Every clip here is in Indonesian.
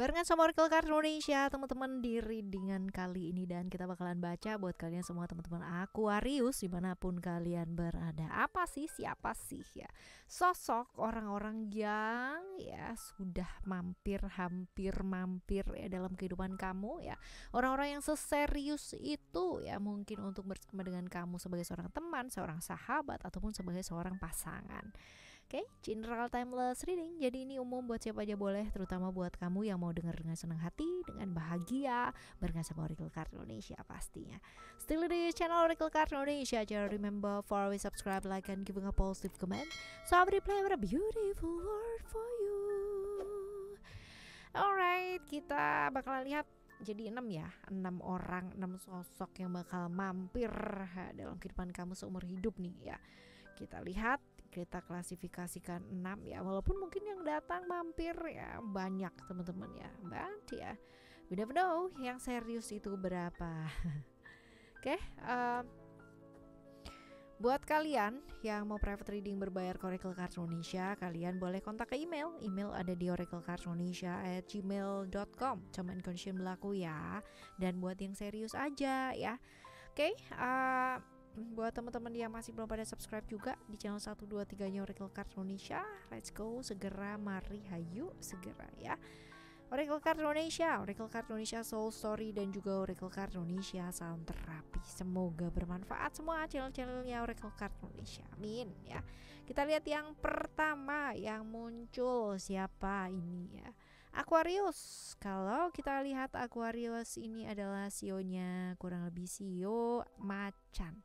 Barengan sama Oracle Card Indonesia teman-teman di readingan kali ini. Dan kita bakalan baca buat kalian semua teman-teman Aquarius dimanapun kalian berada. Apa sih, siapa sih ya sosok orang-orang yang ya sudah hampir mampir ya dalam kehidupan kamu ya. Orang-orang yang seserius itu ya mungkin untuk bersama dengan kamu sebagai seorang teman, seorang sahabat, ataupun sebagai seorang pasangan. Oke, general timeless reading. Jadi ini umum buat siapa aja boleh, terutama buat kamu yang mau dengar dengan senang hati, dengan bahagia, barengan sama Oracle Card Indonesia pastinya. Still di channel Oracle Card Indonesia. Jangan remember for always subscribe, like, and giving a positive comment. So I will play with a beautiful word for you. Alright, kita bakalan lihat jadi 6 ya, 6 orang, 6 sosok yang bakal mampir dalam kehidupan kamu seumur hidup nih ya. Kita lihat, kita klasifikasikan 6 ya, walaupun mungkin yang datang mampir ya banyak teman-teman ya, but ya we never know yang serius itu berapa. Oke, buat kalian yang mau private reading berbayar ke Oracle Card Indonesia, kalian boleh kontak ke email ada di oraclecardindonesia@gmail.com. Term and condition berlaku ya. Dan buat yang serius aja ya. Oke, buat teman-teman yang masih belum pada subscribe juga di channel 1, 2, 3 nya Oracle Card Indonesia, let's go, segera, mari, hayu, segera ya. Oracle Card Indonesia Soul Story, dan juga Oracle Card Indonesia Sound Therapy. Semoga bermanfaat semua channel-channelnya Oracle Card Indonesia, amin ya. Kita lihat yang pertama yang muncul, siapa ini ya, Aquarius. Kalau kita lihat Aquarius ini adalah CEO-nya, kurang lebih CEO Macan.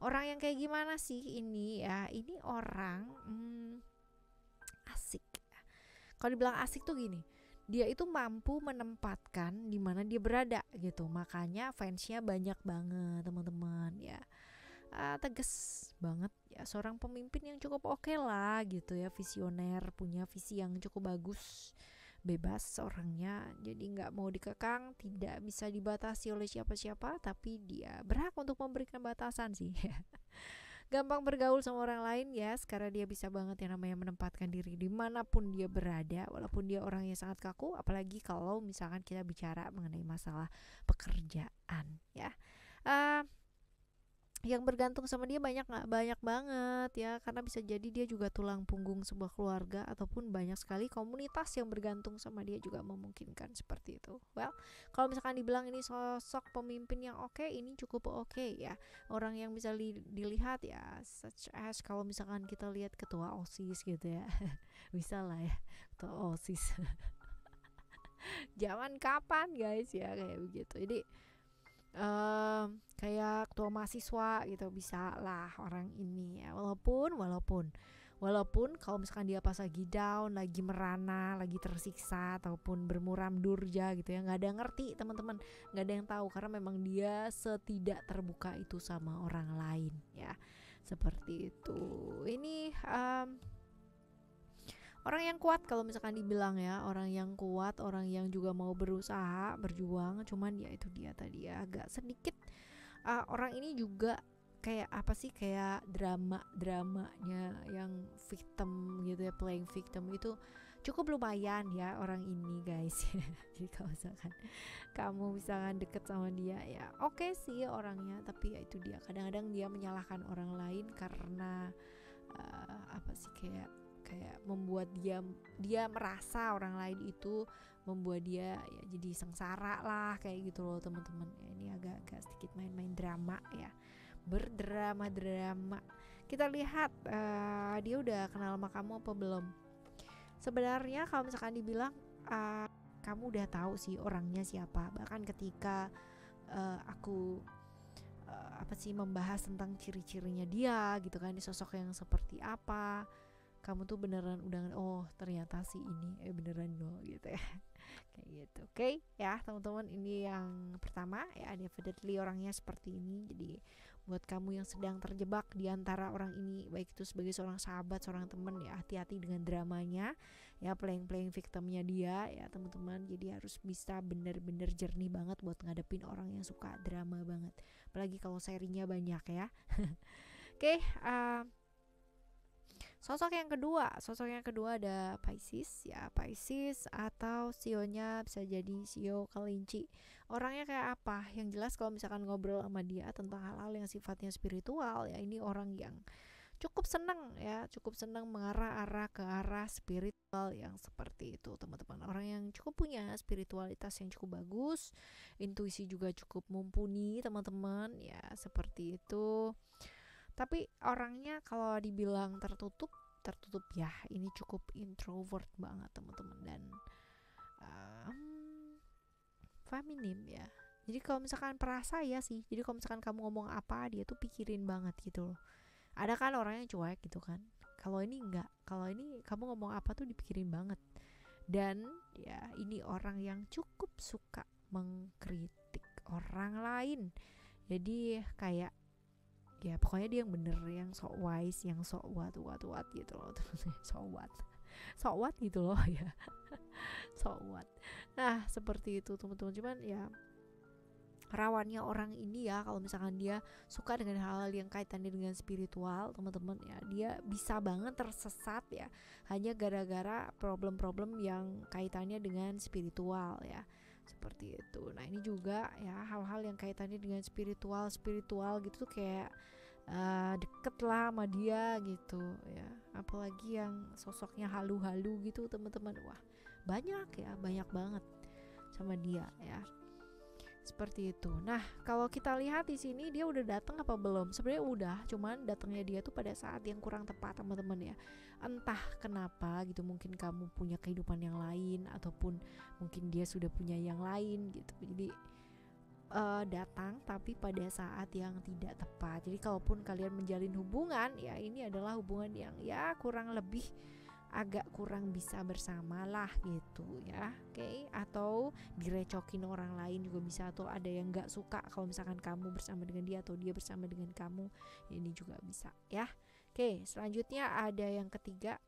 Orang yang kayak gimana sih ini ya? Ini orang asik. Kalau dibilang asik tuh gini, dia itu mampu menempatkan di mana dia berada gitu. Makanya fansnya banyak banget teman-teman ya. Tegas banget ya, seorang pemimpin yang cukup oke lah gitu ya, visioner, punya visi yang cukup bagus. Bebas orangnya, jadi nggak mau dikekang, tidak bisa dibatasi oleh siapa-siapa, tapi dia berhak untuk memberikan batasan sih. Gampang bergaul sama orang lain ya, sekarang dia bisa banget yang namanya menempatkan diri dimanapun dia berada, walaupun dia orangnya sangat kaku, apalagi kalau misalkan kita bicara mengenai masalah pekerjaan ya. Yang bergantung sama dia banyak banget ya, karena bisa jadi dia juga tulang punggung sebuah keluarga, ataupun banyak sekali komunitas yang bergantung sama dia juga memungkinkan seperti itu. Well, kalau misalkan dibilang ini sosok pemimpin yang oke, ini cukup oke ya. Orang yang bisa dilihat ya, such as kalau misalkan kita lihat ketua OSIS gitu ya. Bisa lah ya, ketua OSIS. Zaman kapan guys ya, kayak begitu. Jadi kayak ketua mahasiswa gitu bisa lah orang ini ya, walaupun kalau misalkan dia pas lagi down, lagi merana, lagi tersiksa, ataupun bermuram durja gitu ya, nggak ada yang ngerti teman-teman, nggak ada yang tahu, karena memang dia setidak terbuka itu sama orang lain ya, seperti itu. Ini orang yang kuat kalau misalkan dibilang ya, orang yang kuat, orang yang juga mau berusaha, berjuang. Cuman ya itu dia tadi ya, agak sedikit orang ini juga kayak apa sih, kayak dramanya yang victim gitu ya, playing victim itu cukup lumayan ya orang ini guys. Jadi kalau misalkan kamu misalkan deket sama dia ya oke sih orangnya, tapi ya itu dia, kadang-kadang dia menyalahkan orang lain karena apa sih, kayak membuat dia merasa orang lain itu membuat dia ya jadi sengsara lah, kayak gitu loh teman-teman ya. Ini agak sedikit main-main drama ya, berdrama. Kita lihat dia udah kenal sama kamu apa belum. Sebenarnya kalau misalkan dibilang kamu udah tahu sih orangnya siapa, bahkan ketika aku apa sih membahas tentang ciri-cirinya dia gitu kan, sosok yang seperti apa, kamu tuh beneran udah, oh ternyata sih ini beneran loh gitu ya. Kayak gitu. Oke ya teman-teman, ini yang pertama ya, definitely orangnya seperti ini. Jadi buat kamu yang sedang terjebak di antara orang ini, baik itu sebagai seorang sahabat, seorang teman ya, hati-hati dengan dramanya ya, playing victimnya dia ya teman-teman. Jadi harus bisa bener-bener jernih banget buat ngadepin orang yang suka drama banget, apalagi kalau serinya banyak ya. Oke, Sosok yang kedua ada Pisces ya. Pisces atau sionya bisa jadi sio kelinci. Orangnya kayak apa? Yang jelas kalau misalkan ngobrol sama dia tentang hal-hal yang sifatnya spiritual ya, ini orang yang cukup senang ya, cukup senang mengarah-arah ke arah spiritual yang seperti itu teman-teman. Orang yang cukup punya spiritualitas yang cukup bagus, intuisi juga cukup mumpuni teman-teman ya, seperti itu. Tapi orangnya kalau dibilang tertutup ya, ini cukup introvert banget teman-teman, dan feminim ya. Jadi kalau misalkan perasa ya sih, jadi kalau misalkan kamu ngomong apa dia tuh pikirin banget gitu loh. Ada kan orang yang cuek gitu kan, kalau ini enggak, kalau ini kamu ngomong apa tuh dipikirin banget. Dan ya ini orang yang cukup suka mengkritik orang lain. Jadi kayak ya pokoknya dia yang bener, yang sok wise, yang sok what gitu loh sok what gitu loh ya. Sok what. Nah seperti itu teman-teman. Cuman ya rawannya orang ini ya, kalau misalkan dia suka dengan hal-hal yang kaitannya dengan spiritual teman-teman ya, dia bisa banget tersesat ya, hanya gara-gara problem-problem yang kaitannya dengan spiritual ya, seperti itu. Nah ini juga ya, hal-hal yang kaitannya dengan spiritual gitu tuh kayak deket lah sama dia gitu ya, apalagi yang sosoknya halu-halu gitu teman-teman. Wah banyak banget sama dia ya, seperti itu. Nah, kalau kita lihat di sini dia udah datang apa belum? Sebenarnya udah, cuman datangnya dia tuh pada saat yang kurang tepat, teman-teman ya. Entah kenapa gitu, mungkin kamu punya kehidupan yang lain ataupun mungkin dia sudah punya yang lain gitu. Jadi datang tapi pada saat yang tidak tepat. Jadi kalaupun kalian menjalin hubungan ya, ini adalah hubungan yang ya kurang lebih agak kurang bisa bersama lah gitu ya, oke. Atau direcokin orang lain juga bisa, atau ada yang nggak suka kalau misalkan kamu bersama dengan dia atau dia bersama dengan kamu, ini juga bisa ya. Oke, selanjutnya ada yang ketiga.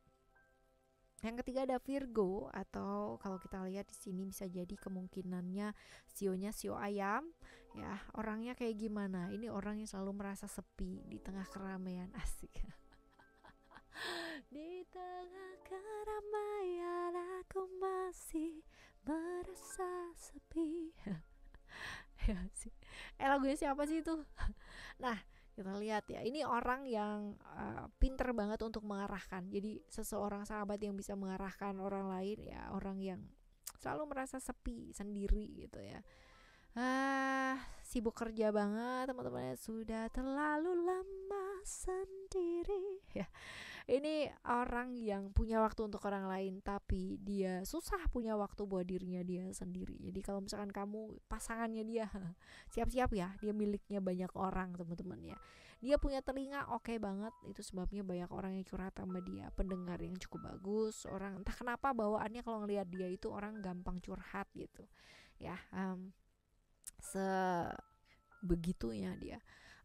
Yang ketiga ada Virgo, atau kalau kita lihat di sini bisa jadi kemungkinannya sionya sio ayam ya. Orangnya kayak gimana? Ini orang yang selalu merasa sepi di tengah keramaian, asik. Di tengah keramaian aku masih merasa sepi. Ya sih. Lagunya siapa sih itu? Nah, kita lihat ya. Ini orang yang pinter banget untuk mengarahkan. Jadi seseorang sahabat yang bisa mengarahkan orang lain ya, orang yang selalu merasa sepi sendiri gitu ya. Sibuk kerja banget teman-teman, sudah terlalu lama sendiri ya. Ini orang yang punya waktu untuk orang lain, tapi dia susah punya waktu buat dirinya dia sendiri. Jadi kalau misalkan kamu pasangannya dia, siap-siap ya, dia miliknya banyak orang teman-teman ya. Dia punya telinga oke banget, itu sebabnya banyak orang yang curhat sama dia. Pendengar yang cukup bagus, orang entah kenapa bawaannya kalau ngelihat dia itu orang gampang curhat gitu ya. Sebegitunya dia,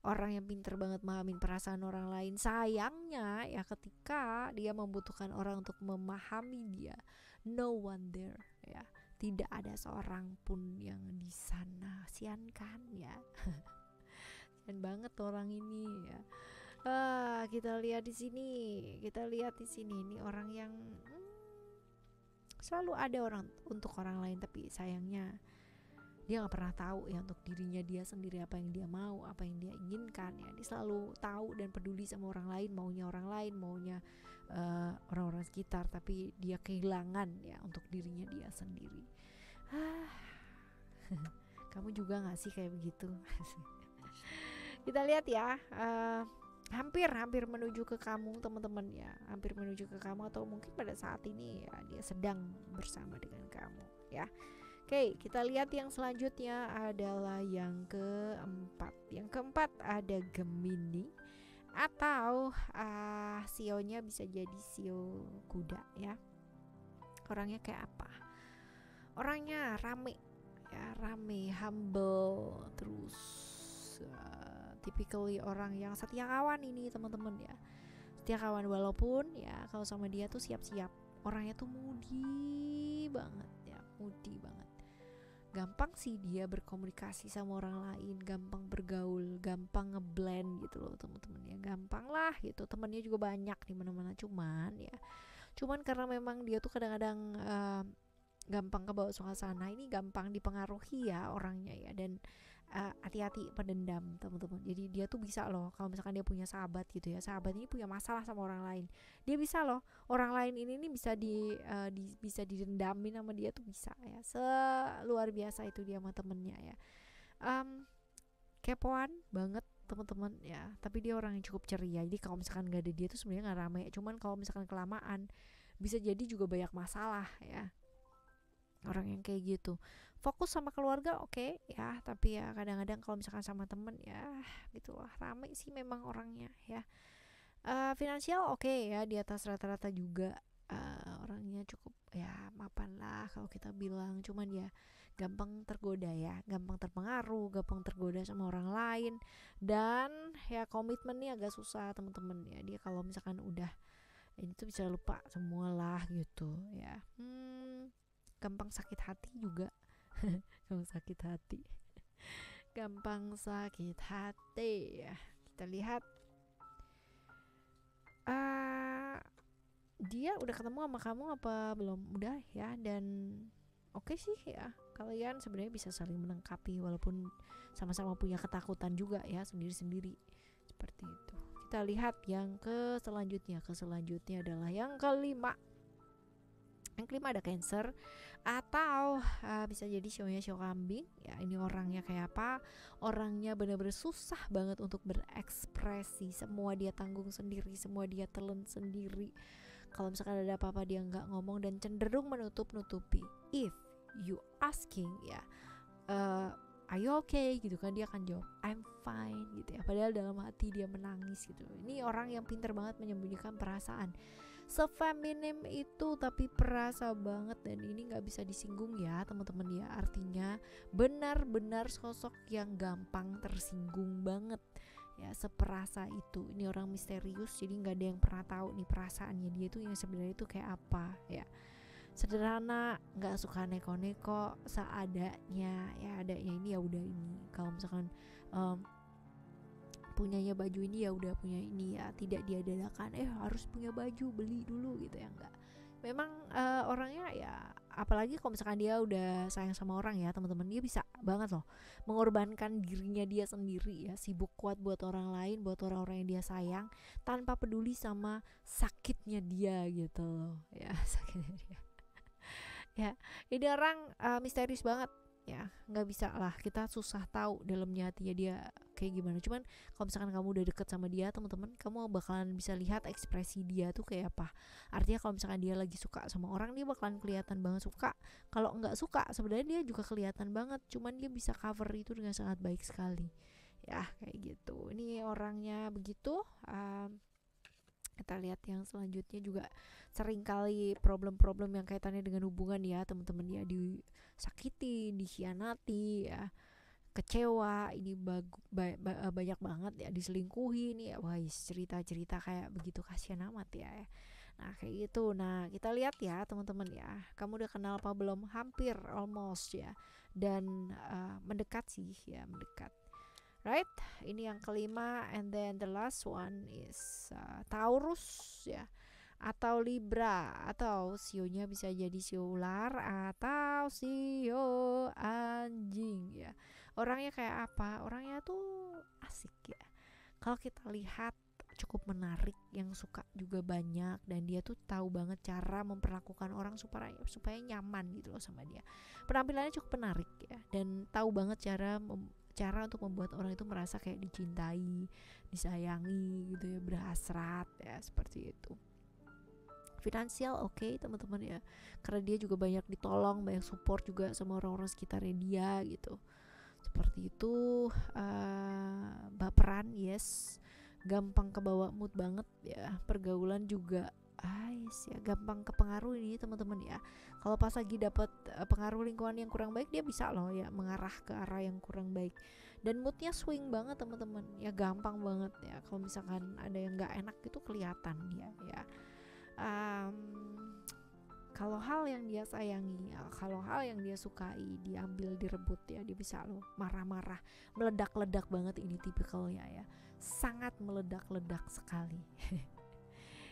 orang yang pinter banget memahamin perasaan orang lain. Sayangnya ya, ketika dia membutuhkan orang untuk memahami dia, no one there ya, tidak ada seorang pun yang di sana. Sian kan ya. Sian banget orang ini ya. Kita lihat di sini ini orang yang selalu ada orang untuk orang lain, tapi sayangnya dia nggak pernah tahu ya untuk dirinya dia sendiri apa yang dia mau, apa yang dia inginkan ya. Dia selalu tahu dan peduli sama orang lain, maunya orang lain, maunya orang-orang sekitar, tapi dia kehilangan ya untuk dirinya dia sendiri. Kamu juga nggak sih kayak begitu? Kita lihat ya, hampir menuju ke kamu teman-teman ya, hampir menuju ke kamu, atau mungkin pada saat ini ya dia sedang bersama dengan kamu ya. Oke, kita lihat yang selanjutnya adalah yang keempat. Yang keempat ada Gemini, atau sionya bisa jadi sio kuda ya. Orangnya kayak apa? Orangnya rame, humble, terus typically orang yang setia kawan ini teman-teman ya. Setia kawan, walaupun ya kalau sama dia tuh siap-siap. Orangnya tuh moody banget ya, gampang sih dia berkomunikasi sama orang lain, gampang bergaul, gampang ngeblend gitu loh teman-teman ya, gampang lah gitu, temennya juga banyak di mana-mana. Cuman karena memang dia tuh kadang-kadang gampang kebawa suasana, ini gampang dipengaruhi ya orangnya ya, dan hati-hati pendendam teman-teman. Jadi dia tuh bisa loh, kalau misalkan dia punya sahabat gitu ya, sahabat ini punya masalah sama orang lain, dia bisa loh, orang lain ini nih bisa bisa didendamin sama dia tuh bisa ya, seluar biasa itu dia sama temennya ya. Kepoan banget teman-teman ya, tapi dia orang yang cukup ceria. Jadi kalau misalkan gak ada dia tuh sebenarnya nggak rame, cuman kalau misalkan kelamaan bisa jadi juga banyak masalah ya, orang yang kayak gitu. Fokus sama keluarga oke ya, tapi ya kadang-kadang kalau misalkan sama temen ya gitulah, rame sih memang orangnya ya. Finansial oke ya, di atas rata-rata juga. Orangnya cukup ya mapan lah kalau kita bilang, cuman ya gampang tergoda ya, gampang terpengaruh, gampang tergoda sama orang lain, dan ya komitmennya agak susah teman-teman ya. Dia kalau misalkan udah ini tuh bisa lupa semua lah gitu ya. Gampang sakit hati juga. Gampang sakit hati. Gampang sakit hati ya. Kita lihat dia udah ketemu sama kamu apa belum? Udah ya, dan oke sih ya, kalian sebenarnya bisa saling melengkapi walaupun sama-sama punya ketakutan juga ya, sendiri-sendiri seperti itu. Kita lihat yang selanjutnya adalah yang kelima. Yang kelima ada Cancer, atau bisa jadi show kambing ya. Ini orangnya kayak apa? Orangnya benar-benar susah banget untuk berekspresi, semua dia tanggung sendiri, semua dia telan sendiri. Kalau misalkan ada apa-apa dia nggak ngomong dan cenderung menutup-nutupi. If you asking ya, are you okay gitu kan, dia akan jawab I'm fine gitu ya, padahal dalam hati dia menangis gitu. Ini orang yang pintar banget menyembunyikan perasaan, sefeminim itu tapi perasa banget, dan ini nggak bisa disinggung ya teman-teman ya. Artinya benar-benar sosok yang gampang tersinggung banget ya, seperasa itu. Ini orang misterius, jadi nggak ada yang pernah tahu nih perasaannya dia tuh yang sebenarnya itu kayak apa ya. Sederhana, nggak suka neko-neko, seadanya ya, adanya ini ya udah ini. Kalau misalkan punyanya baju ini ya udah punya ini ya, tidak diadakan harus punya baju, beli dulu gitu ya, enggak. Memang orangnya ya, apalagi kalau misalkan dia udah sayang sama orang ya teman-teman, dia bisa banget loh mengorbankan dirinya dia sendiri ya, sibuk kuat buat orang lain, buat orang-orang yang dia sayang, tanpa peduli sama sakitnya dia gitu loh ya. Sakitnya dia ya, ini orang misterius banget ya, nggak bisa lah, kita susah tahu dalamnya hatinya dia kayak gimana. Cuman kalau misalkan kamu udah deket sama dia teman-teman, kamu bakalan bisa lihat ekspresi dia tuh kayak apa. Artinya kalau misalkan dia lagi suka sama orang, dia bakalan kelihatan banget suka. Kalau nggak suka sebenarnya dia juga kelihatan banget, cuman dia bisa cover itu dengan sangat baik sekali ya, kayak gitu. Ini orangnya begitu. Kita lihat yang selanjutnya juga sering kali problem-problem yang kaitannya dengan hubungan ya teman-teman ya, disakiti, dikhianati ya, kecewa, ini banyak banget ya, diselingkuhi nih ya. Wah, cerita-cerita kayak begitu kasihan amat ya. Nah kayak gitu. Nah kita lihat ya teman-teman ya, kamu udah kenal apa belum? Hampir, almost ya, dan mendekat sih ya, mendekat. Right, ini yang kelima, and then the last one is Taurus ya, atau Libra, atau sionya bisa jadi sio ular atau sio anjing ya. Orangnya kayak apa? Orangnya tuh asik ya, kalau kita lihat cukup menarik, yang suka juga banyak, dan dia tuh tahu banget cara memperlakukan orang supaya nyaman gitu loh sama dia. Penampilannya cukup menarik ya, dan tahu banget cara untuk membuat orang itu merasa kayak dicintai, disayangi gitu ya, berhasrat ya, seperti itu. Finansial oke, teman-teman ya, karena dia juga banyak ditolong, banyak support juga sama orang-orang sekitarnya dia gitu, seperti itu. Baperan yes, gampang kebawa mood banget ya, pergaulan juga ya, gampang kepengaruh ini teman-teman ya. Kalau pas lagi dapat pengaruh lingkungan yang kurang baik, dia bisa loh ya mengarah ke arah yang kurang baik, dan moodnya swing banget teman-teman ya, gampang banget ya. Kalau misalkan ada yang nggak enak itu kelihatan dia ya. Kalau hal yang dia sayangi, ya, kalau hal yang dia sukai diambil, direbut, ya dia bisa loh marah-marah, meledak-ledak banget. Ini tipikalnya ya, sangat meledak-ledak sekali.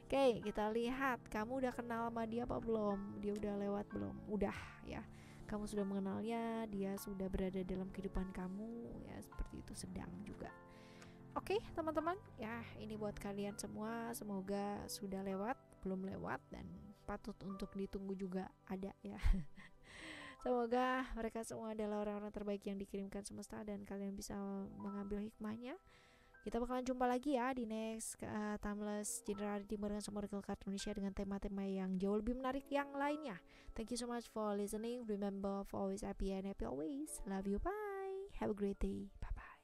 Oke, kita lihat kamu udah kenal sama dia apa belum? Dia udah lewat belum? Udah ya. Kamu sudah mengenalnya, dia sudah berada dalam kehidupan kamu, ya seperti itu, sedang juga. Oke, teman-teman, ya ini buat kalian semua, semoga sudah lewat, belum lewat, dan patut untuk ditunggu juga ada ya. Semoga mereka semua adalah orang-orang terbaik yang dikirimkan semesta dan kalian bisa mengambil hikmahnya. Kita bakalan jumpa lagi ya di next Timeless Generality barengan sama Oracle Card Indonesia dengan tema-tema yang jauh lebih menarik yang lainnya. Thank you so much for listening. Remember, for always happy and happy always. Love you, bye. Have a great day. Bye-bye.